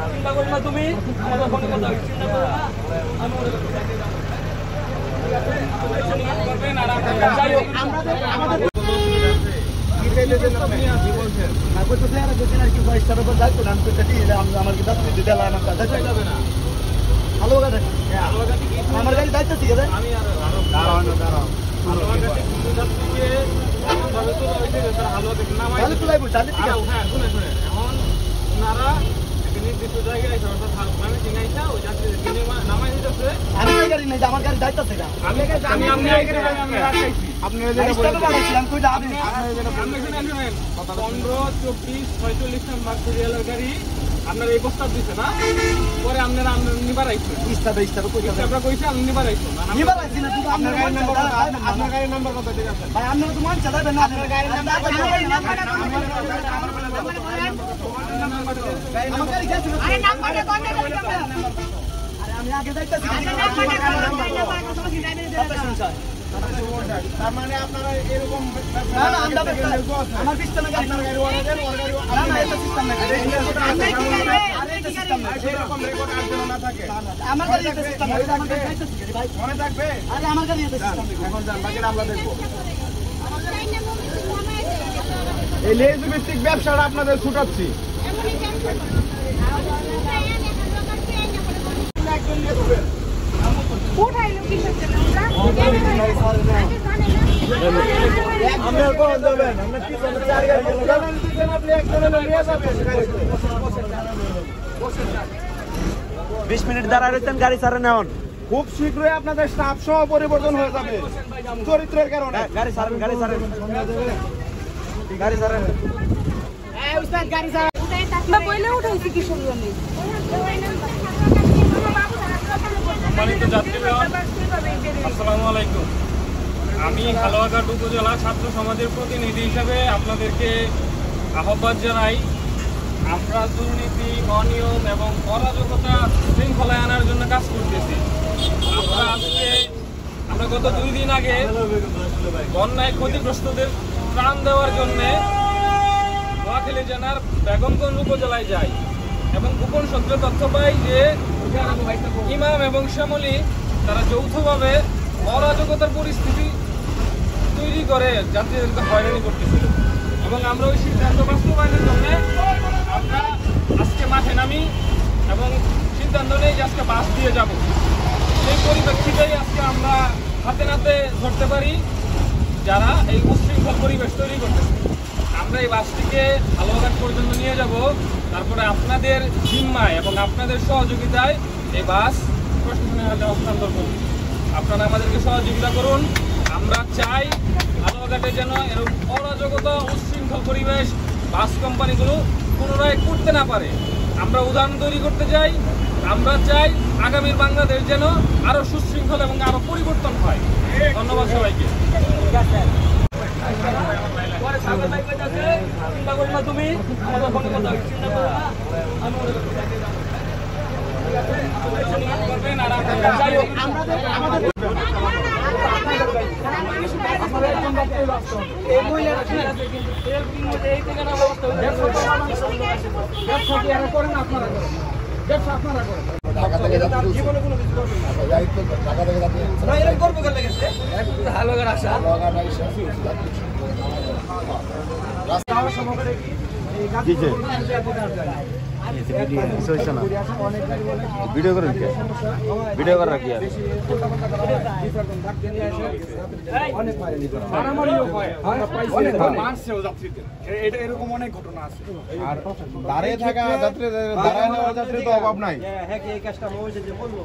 চিন্তা করি না তুমি আমাদের ফোনে কথা চিন্তা করো না আমার গাড়ি দায়িত্ব ঠিক আছে নির্দিষ্ট জায়গায় নামাই দিতেছে আমি গাড়ি নাই আমার গাড়ি দায়িত্ব আছে গাড়ি আপনার এই প্রস্তাব দিচ্ছে না পরে আপনারা নিবার আইছেন কইছে আপনি নিবার আইছেন আপনার গাড়ির নাম্বার কত ঠিক আছে ভাই আপনারা তো মান চালাবেন না আপনার গাড়ির নাম্বার আরে নাম্বারটা কোন দিকে আরে আমি আগে যাইতাছি তার মানে আপনারা এরকম না না আমরা আমার পিছনে গাড়ি আপনার গাড়ি ওরা দেন ওর গাড়ি না না এটা সিস্টেম না আরে এটা সিস্টেম না এরকম রেকর্ড আর যেন না থাকে আমার গাড়ি এটা সিস্টেম না আমার গাড়ি যাইতাছি ভাই মনে থাকবে আরে আমার গাড়ি এটা সিস্টেম এখন যান বাকিটা আমরা দেখব এই লেজ ভিত্তিক ব্যবসাটা আপনাদের ছুটাচ্ছি উঠাইলো কিসের জন্য আমরা কোন যাবেন আমরা কি করতে চাই যাবেন আপনি একজনে নিয়ে যাবেন 20 মিনিট দাঁড়ায় রইতেন গাড়ি ছাড়েন এখন খুব শীঘ্রই আপনাদের স্টাফ সহ পরিবর্তন হয়ে যাবে চরিত্রের কারণে গাড়ি ছাড়েন এই উস্তাদ গাড়ি ছাড়েন না বইলে উঠাইছি কিসের জন্য সম্মানিত যাত্রীগণ আসসালামু আলাইকুম আমি হালুয়াঘাট উপজেলা ছাত্র সমাজের প্রতিনিধি হিসেবে আপনাদেরকে আহ্বান জানাই আমরা দুর্নীতি অনিয়ম এবং অরাজকতা শৃঙ্খলায় আনার জন্য কাজ করতেছি আমরা গত 2 দিন আগে বন্যায় ক্ষতিগ্রস্তদের ত্রাণ দেওয়ার জন্য নোয়াখালী জেলার বেগমগঞ্জ উপজেলায় যাই এবং গোপন সূত্রে তথ্য পাই যে ইমাম এবং শ্যামলী তারা যৌথভাবে অরাজকতার পরিস্থিতি তৈরি করে যাত্রীদেরকে হয়রানি করতেছিল এবং আমরা ওই সিদ্ধান্ত বাস্তবায়নের জন্য আমরা আজকে মাঠে নামি এবং সিদ্ধান্ত নেই যে আজকে বাস দিয়ে যাব সেই পরিপ্রেক্ষিতেই আজকে আমরা হাতে নাতে ধরতে পারি যারা এই উশৃঙ্খল পরিবেশ তৈরি করতেছে আমরা এই বাসটিকে হালুয়াঘাট পর্যন্ত নিয়ে যাব তারপরে আপনাদের জিম্মায় এবং আপনাদের সহযোগিতায় এই বাস প্রশাসনের হাতে হস্তান্তর করব আপনারা আমাদেরকে সহযোগিতা করুন আমরা চাই হালুয়াঘাটে যেন এরকম অরাজকতা উশৃঙ্খল পরিবেশ বাস কোম্পানিগুলো পুনরায় করতে না পারে আমরা উদাহরণ তৈরি করতে চাই আমরা চাই আগামীর বাংলাদেশ যেন আরো সুশৃঙ্খল এবং আরো পরিবর্তন হয় ধন্যবাদ সবাইকে চিন্তা করি না তুমি আমাদের ফোনে কথা চিন্তা করো না ভিডিও করেন ভিডিও করে রাখি আর এটা এরকম অনেক ঘটনা আছে আর দাঁড়িয়ে থাকা যাত্রী দাঁড়ায় নেওয়া যাত্রী তো অভাব নাই হ্যাঁ এই কাজটা হয়েছে যে বলবো